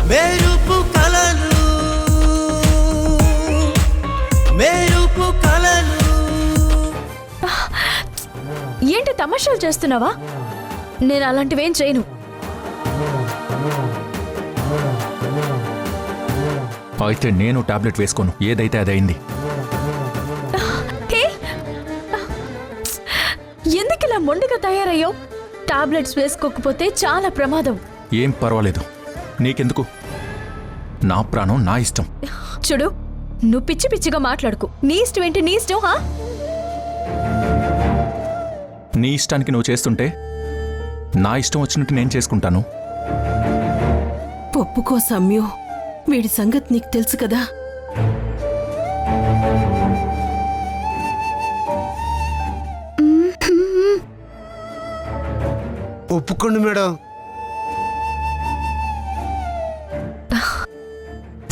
మెరుపు కలలు మెరుపు కలలు. ఏంటి తమాషాలు చేస్తున్నావా? నేను అలాంటివేం చేయను. అయితే నేను టాబ్లెట్ వేసుకోను, ఏదైతే అదైంది. ఎందుకు ఇలా మొండిగా తయారయ్యో? టాబ్లెట్స్ వేసుకోకపోతే చాలా ప్రమాదం. ఏం పర్వాలేదు, నీకెందుకు? నా ప్రాణం నా ఇష్టం. చూడు, నువ్వు పిచ్చి పిచ్చిగా మాట్లాడుకు. నీ ఇష్టం ఏంటి? నీ ఇష్టం. నీ ఇష్టానికి నువ్వు చేస్తుంటే నా ఇష్టం వచ్చినట్టు నేను చేసుకుంటాను. ఒప్పుకో సమ్యు, వీడి సంగతి నీకు తెలుసు కదా. ఒప్పుకోండి మేడం.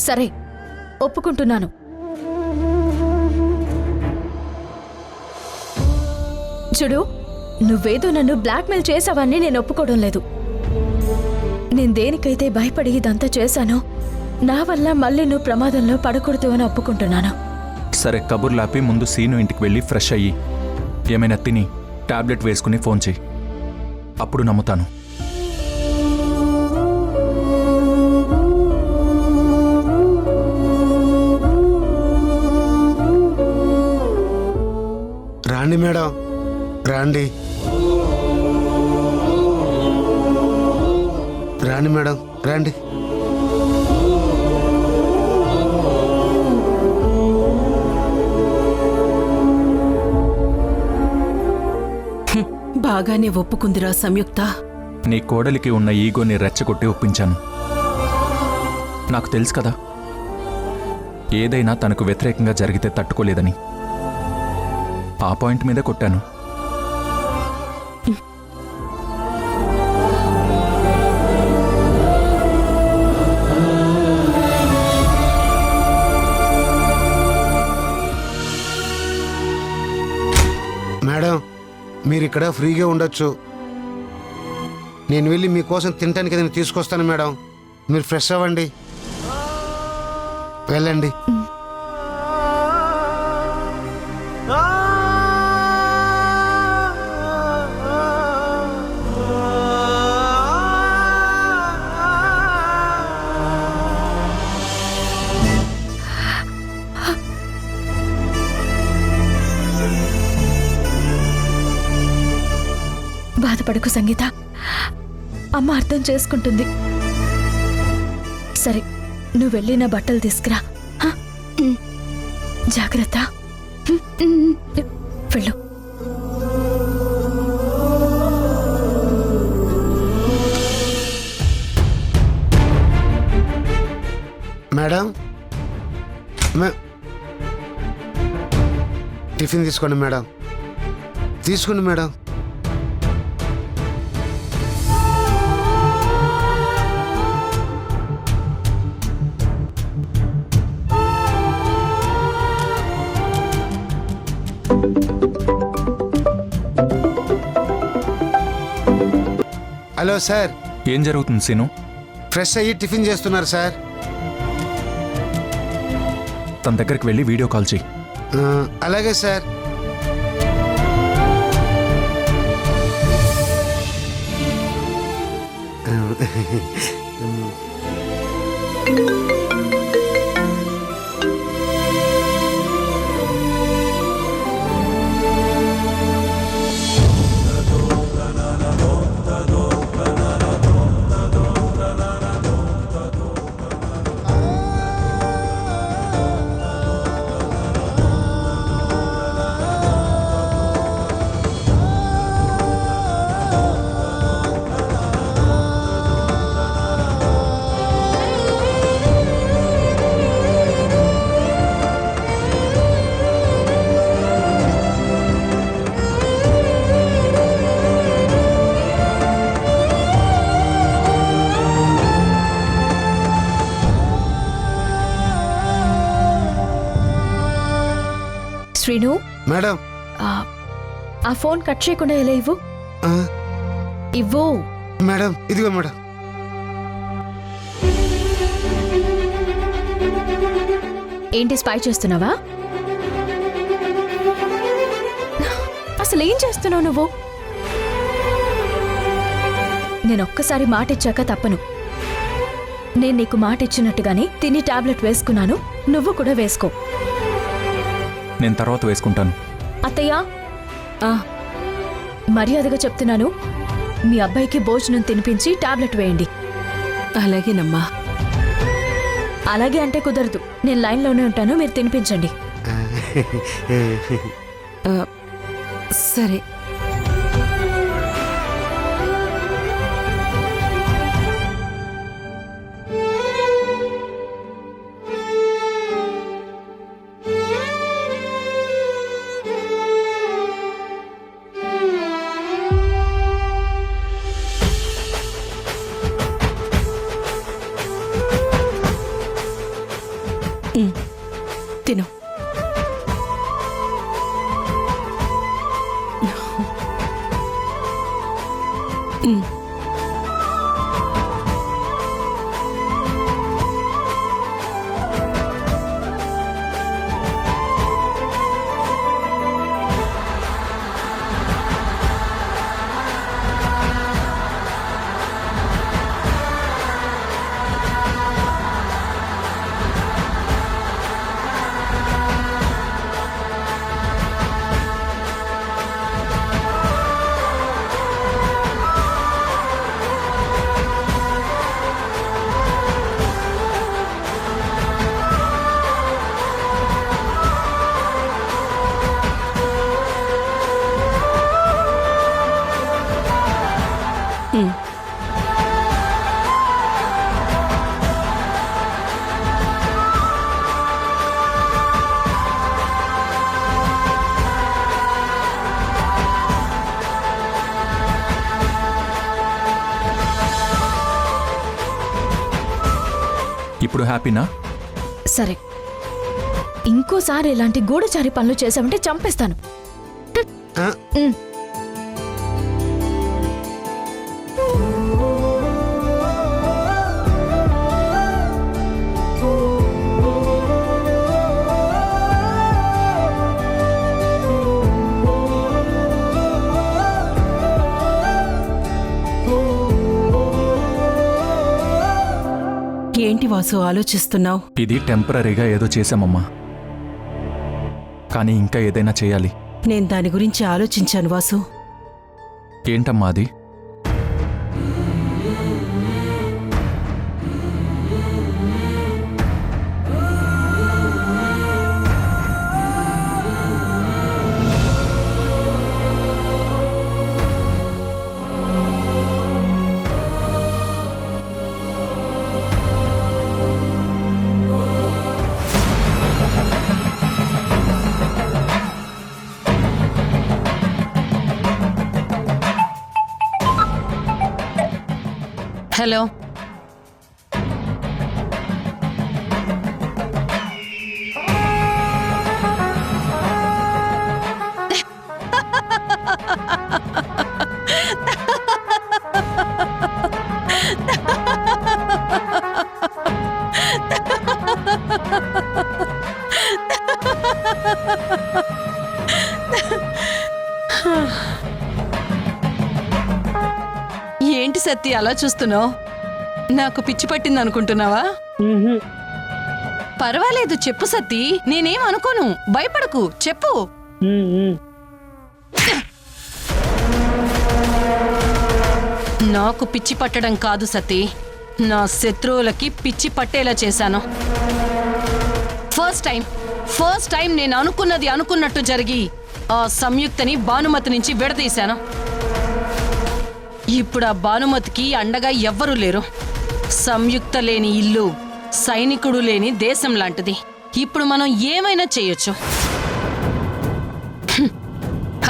సరే, ఒప్పుకుంటున్నాను. చూడు, నువ్వేదో నన్ను బ్లాక్మెయిల్ చేసావని నేను ఒప్పుకోవడం లేదు. నేను దేనికైతే భయపడి ఇదంతా చేశానో, నా వల్ల మళ్ళీ నువ్వు ప్రమాదంలో పడకూడదు అని ఒప్పుకుంటున్నాను. సరే, కబుర్లాపి ముందు సీను ఇంటికి వెళ్ళి ఫ్రెష్ అయ్యి ఏమైనా తిని టాబ్లెట్ వేసుకుని ఫోన్ చెయ్యి, అప్పుడు నమ్ముతాను. రాండి మేడం, రాండి. రాండి మేడం, రండి. బాగానే ఒప్పుకుందిరా సంయుక్త. నీ కోడలికి ఉన్న ఈగోని రెచ్చగొట్టి ఒప్పించాను. నాకు తెలుసు కదా, ఏదైనా తనకు వ్యతిరేకంగా జరిగితే తట్టుకోలేదని. ఆ పాయింట్ మీదే కొట్టాను. మేడం, మీరు ఇక్కడ ఫ్రీగా ఉండొచ్చు. నేను వెళ్ళి మీకోసం తినడానికి ఏదైనా తీసుకొస్తాను మేడం. మీరు ఫ్రెష్ అవ్వండి, వెళ్ళండి. బాధపడకు సంగీత, అమ్మ అర్థం చేసుకుంటుంది. సరే, నువ్వు వెళ్ళి నా బట్టలు తీసుకురా. జాగ్రత్త, వెళ్ళు. మేడం, టిఫిన్ తీసుకోండి మేడం, తీసుకోండి మేడం. Hello sir. ఏం జరుగుతుంది సీను? ఫ్రెష్ అయ్యి టిఫిన్ చేస్తున్నారు సార్. తన దగ్గరికి వెళ్ళి వీడియో కాల్ చెయ్యి. అలాగే సార్. శ్రీను, మేడం, ఆ ఫోన్ కట్ చేయకుండా ఎలా ఇవ్వు. ఇవ్వు మేడం. ఇదిగో మేడం. ఏంటి స్పై చేస్తున్నావా? అసలు ఏం చేస్తున్నావు నువ్వు? నేను ఒక్కసారి మాట ఇచ్చాక తప్పను. నేను నీకు మాట ఇచ్చినట్టుగానే తిని టాబ్లెట్ వేసుకున్నాను, నువ్వు కూడా వేసుకో. నేను తర్వాత వేసుకుంటాను. అత్తయ్య, ఆ, మర్యాదగా చెప్తున్నాను, మీ అబ్బాయికి భోజనం తినిపించి టాబ్లెట్ వేయండి. అలాగేనమ్మా. అలాగే అంటే కుదరదు. నేను లైన్లోనే ఉంటాను, మీరు తినిపించండి. ఆ, సరే. తిను. ఇప్పుడు హ్యాపీనా? సరే, ఇంకోసారి ఇలాంటి గూఢచారి పనులు చేసామంటే చంపేస్తాను. ఆ, ఉమ్. ఏంటి వాసు ఆలోచిస్తున్నావు? ఇది టెంపరీగా ఏదో చేశామమ్మా, కానీ ఇంకా ఏదైనా చేయాలి. నేను దాని గురించి ఆలోచించాను వాసు. ఏంటమ్మా అది? హలో, ఏంటి సత్తి అలా చూస్తున్నావు? నాకు పిచ్చి పట్టింది అనుకుంటున్నావా? పర్వాలేదు, చెప్పు సత్తి, నేనేం అనుకోను, భయపడకు, చెప్పు. నాకు పిచ్చి పట్టడం కాదు సతీ, నా శత్రువులకి పిచ్చి పట్టేలా చేశాను. ఫస్ట్ టైం నేను అనుకున్నది అనుకున్నట్టు జరిగి ఆ సంయుక్తని భానుమతి నుంచి విడదీశాను. ఇప్పుడు ఆ భానుమతికి అండగా ఎవ్వరూ లేరు. సంయుక్త లేని ఇల్లు, సైనికుడు లేని దేశం లాంటిది. ఇప్పుడు మనం ఏమైనా చేయొచ్చు.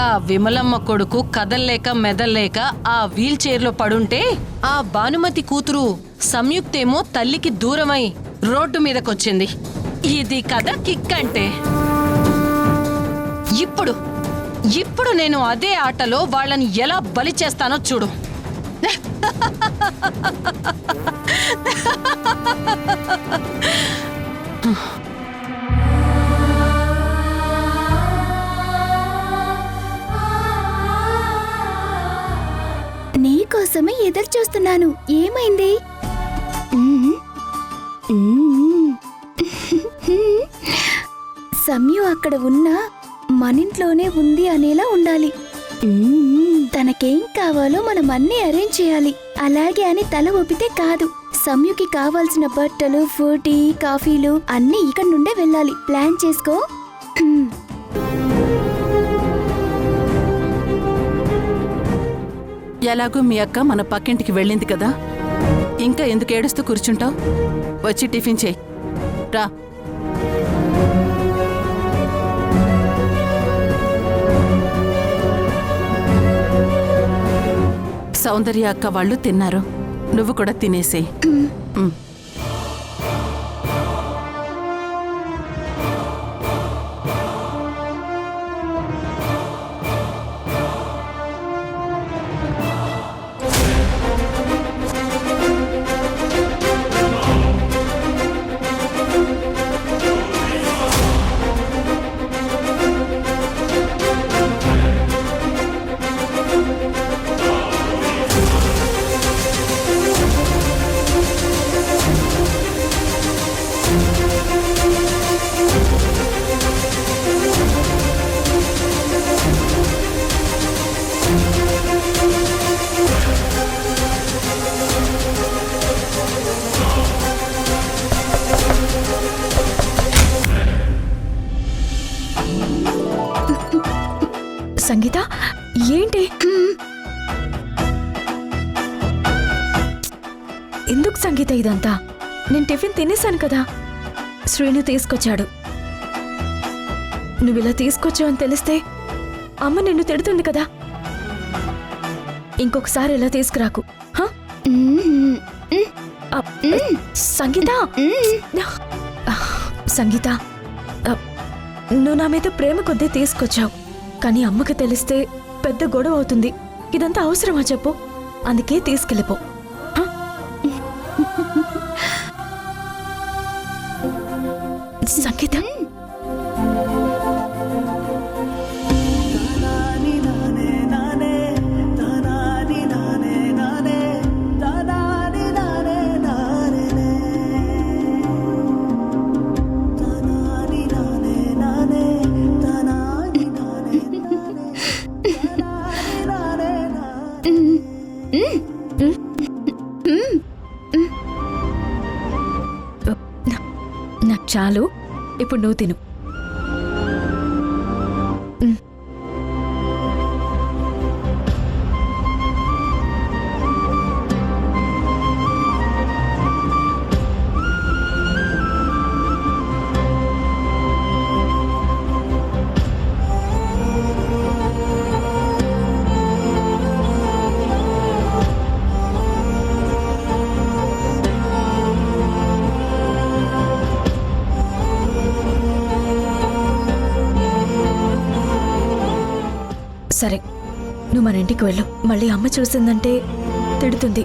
ఆ విమలమ్మ కొడుకు కదల్లేక మెదల్లేక ఆ వీల్ చైర్లో పడుంటే, ఆ భానుమతి కూతురు సంయుక్తేమో తల్లికి దూరమై రోడ్డు మీదకొచ్చింది. ఇది కదా కిక్ అంటే. ఇప్పుడు నేను అదే ఆటలో వాళ్ళని ఎలా బలి చేస్తానో చూడు. కోసమే ఎదురు చూస్తున్నాను. ఏమైంది? మ్మ్. మ్మ్. సమ్యు అక్కడ ఉన్నా మనింట్లోనే ఉంది అనేలా ఉండాలి. తనకేం కావాలో మనం అన్నీ అరేంజ్ చేయాలి. అలాగే అని తల ఊపితే కాదు. సమ్యుకి కావాల్సిన బట్టలు, ఫుడ్, టీ, కాఫీలు అన్నీ ఇక్కడ నుండే వెళ్ళాలి. ప్లాన్ చేసుకో. ఎలాగో మీ అక్క మన పక్కింటికి వెళ్ళింది కదా, ఇంకా ఎందుకు ఏడుస్తూ కూర్చుంటావు? వచ్చి టిఫిన్ చేయి. రా. సౌందర్య అక్క వాళ్ళు తిన్నారు, నువ్వు కూడా తినేసేయ్. సంగీత, ఏంటి? ఎందుకు సంగీత ఇదంతా? నేను టిఫిన్ తినేశాను కదా. శ్రీను తీసుకొచ్చాడు. నువ్విలా తీసుకొచ్చావని తెలిస్తే అమ్మ నిన్ను తిడుతుంది కదా. ఇంకొకసారి ఇలా తీసుకురాకు. హ? సంగీత, సంగీత, నువ్వు నా మీద ప్రేమ కొద్దీ తీసుకొచ్చావు, కానీ అమ్మకి తెలిస్తే పెద్ద గొడవ అవుతుంది. ఇదంతా అవసరమా చెప్పు? అందుకే తీసుకెళ్ళిపో. సంగీత, నాకు చాలు. ఇప్పుడు నువ్వు తిను. సరే, నువ్వు మన ఇంటికి వెళ్ళు. మళ్ళీ అమ్మ చూసిందంటే తిడుతుంది.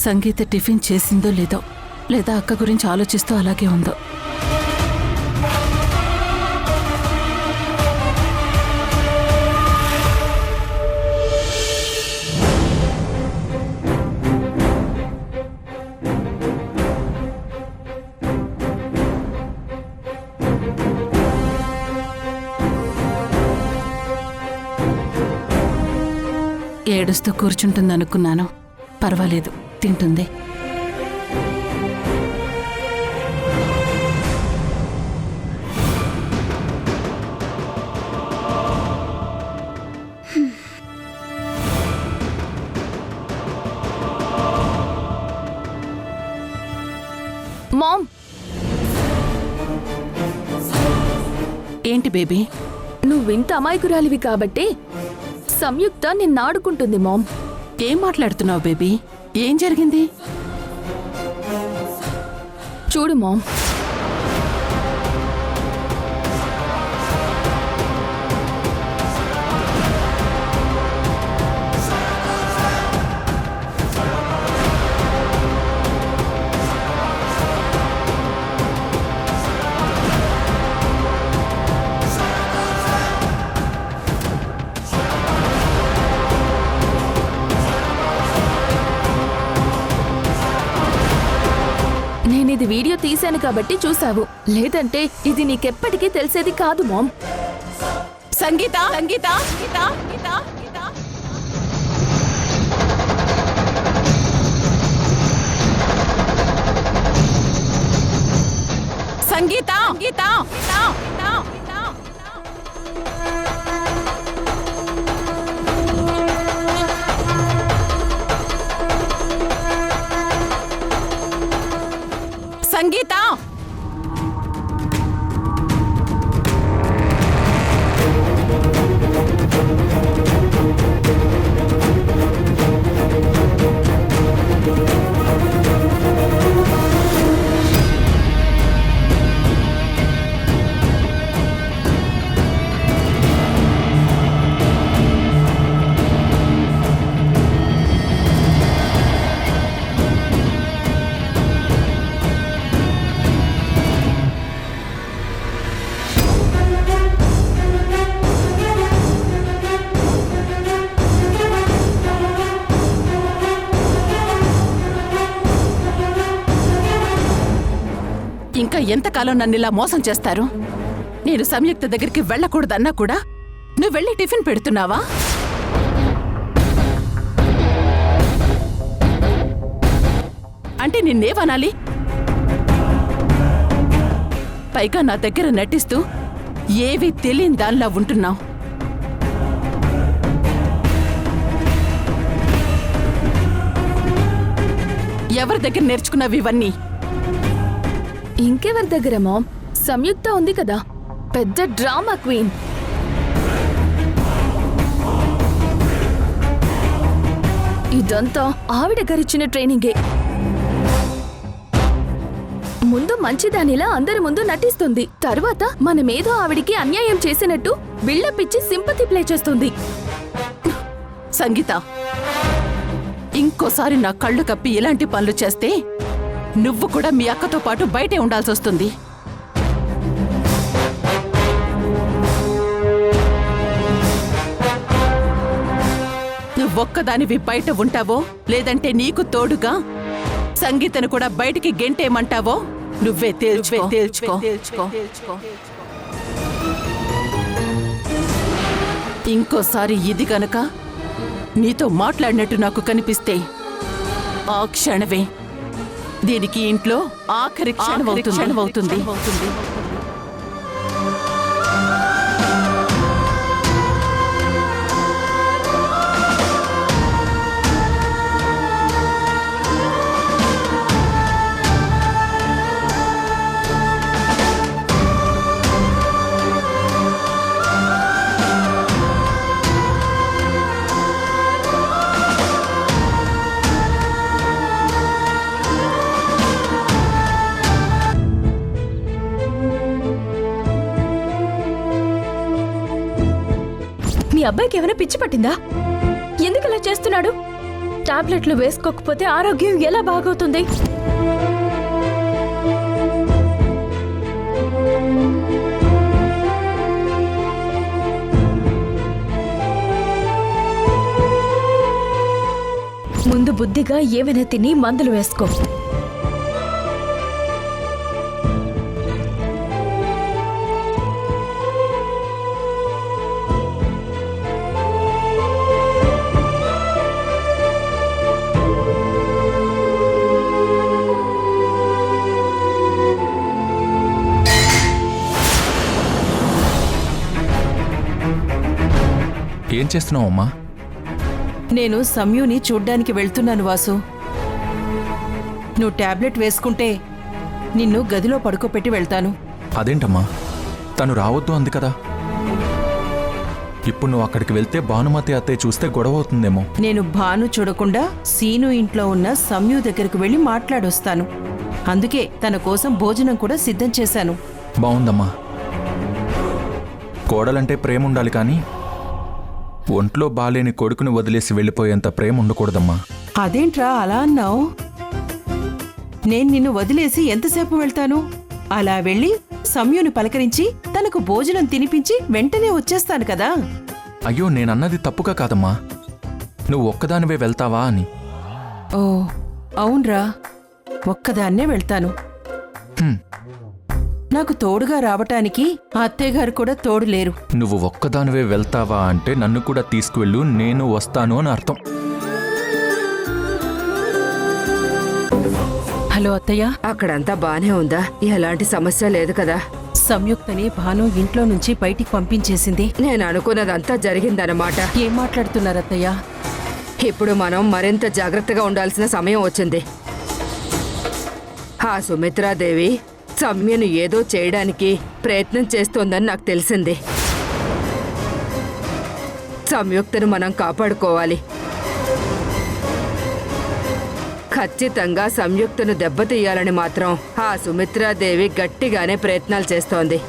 సంగీత టిఫిన్ చేసిందో లేదో, లేదా అక్క గురించి ఆలోచిస్తూ అలాగే ఉందో. ఏడుస్తూ కూర్చుంటుందనుకున్నాను. పర్వాలేదు, తింటుంది. మామ్, ఏంటి బేబీ? నువ్వింత అమాయకురాలివి కాబట్టి సంయుక్త నిన్నాడుకుంటుంది మామ్. ఏం మాట్లాడుతున్నావు బేబీ? ఏం జరిగింది? చూడు మామ్, నేనిది వీడియో తీశాను కాబట్టి చూసావు, లేదంటే ఇది నీకెప్పటికీ తెలిసేది కాదు మామ్. సంగీత, సంగీత, సంగీత, సంగీత, సంగీత, సంగీత, సంగీత. ఇంకా ఎంతకాలం నన్ను ఇలా మోసం చేస్తారు? నేను సంయుక్త దగ్గరికి వెళ్ళకూడదన్నా కూడా నువ్వు వెళ్ళి టిఫిన్ పెడుతున్నావా? అంటే నిన్నేమనాలి? పైగా నా దగ్గర నటిస్తూ ఏవీ తెలియని దానిలా ఉంటున్నావు. ఎవరి దగ్గర నేర్చుకున్నావు ఇవన్నీ? ఇంకెవరి దగ్గర మామ్? సంయుక్త ఉంది కదా, పెద్ద డ్రామా క్వీన్. ఇదంతా ఆవిడ గారిచ్చిన ట్రైనింగే. ముందు మంచిదానిలా అందరి ముందు నటిస్తుంది, తర్వాత మనమేదో ఆవిడికి అన్యాయం చేసినట్టు బిల్డప్ ఇచ్చి సింపతి ప్లే చేస్తుంది. సంగీత, ఇంకోసారి నా కళ్ళు కప్పి ఇలాంటి పనులు చేస్తే నువ్వు కూడా మీ అక్కతో పాటు బయటే ఉండాల్సి వస్తుంది. నువ్వొక్కదానివి బయట ఉంటావో, లేదంటే నీకు తోడుగా సంగీతను కూడా బయటికి గెంటేమంటావో నువ్వే తేల్చుకో. ఇంకోసారి ఇది గనక నీతో మాట్లాడినట్టు నాకు కనిపిస్తే ఆ క్షణమే దీనికి ఇంట్లో ఆఖరి క్షణమవుతుంది. మీ అబ్బాయికి ఏమైనా పిచ్చి పట్టిందా? ఎందుకు ఇలా చేస్తున్నాడు? టాబ్లెట్లు వేసుకోకపోతే ఆరోగ్యం ఎలా బాగవుతుంది? ముందు బుద్ధిగా ఏమైనా తిని మందులు వేసుకో. ఏం చేస్తున్నావు అమ్మా? నేను సంయుని చూడ్డానికి వెళ్తున్నాను వాసు. నువ్వు టాబ్లెట్ వేసుకుంటే నిన్ను గదిలో పడుకోపెట్టి వెళ్తాను. అదేంటమ్మా, తను రావద్దు అంది కదా. ఇప్పుడు నువ్వు అక్కడికి వెళ్తే భానుమతి అత్తయ్య చూస్తే గొడవ అవుతుందేమో. నేను భాను చూడకుండా సీను ఇంట్లో ఉన్న సంయు దగ్గరకు వెళ్ళి మాట్లాడొస్తాను. అందుకే తన కోసం భోజనం కూడా సిద్ధం చేశాను. బావుందమ్మా. కోడలంటే ప్రేమ ఉండాలి కానీ ఒంట్లో బాలేని కొడుకుని వదిలేసి వెళ్ళిపోయేంత ప్రేమ ఉండకూడదమ్మా. అదేంట్రా అలా అన్నావు? నేను నిన్ను వదిలేసి ఎంతసేపు వెళ్తాను? అలా వెళ్ళి సంయుని పలకరించి తనకు భోజనం తినిపించి వెంటనే వచ్చేస్తాను కదా. అయ్యో, నేనన్నది తప్పుగా కాదమ్మా. నువ్వు ఒక్కదానివే వెళ్తావా అని. ఓ అవునరా, ఒక్కదాన్నే వెళ్తాను. హ్మ్, నాకు తోడుగా రావటానికి ఆ అత్తయ్యగారు కూడా తోడు లేరు. నువ్వు ఒక్కదానివే వెళ్తావా అంటే నన్ను కూడా తీసుకువెళ్ళు, నేను వస్తాను అని అర్థం. హలో అత్తయ్య. అక్కడంతా బానే ఉందా? ఎలాంటి సమస్య లేదు కదా? సంయుక్తని భాను ఇంట్లో నుంచి బయటికి పంపించేసింది. నేను అనుకున్నదంతా జరిగిందన్నమాట. ఏం మాట్లాడుతున్నారు అత్తయ్య? ఇప్పుడు మనం మరింత జాగ్రత్తగా ఉండాల్సిన సమయం వచ్చింది. ఆ సుమిత్రాదేవి సమ్యను ఏదో చేయడానికి ప్రయత్నం చేస్తోందని నాకు తెలిసింది. సంయుక్తను మనం కాపాడుకోవాలి. ఖచ్చితంగా సంయుక్తను దెబ్బతీయాలని మాత్రం ఆ సుమిత్రాదేవి గట్టిగానే ప్రయత్నాలు చేస్తోంది.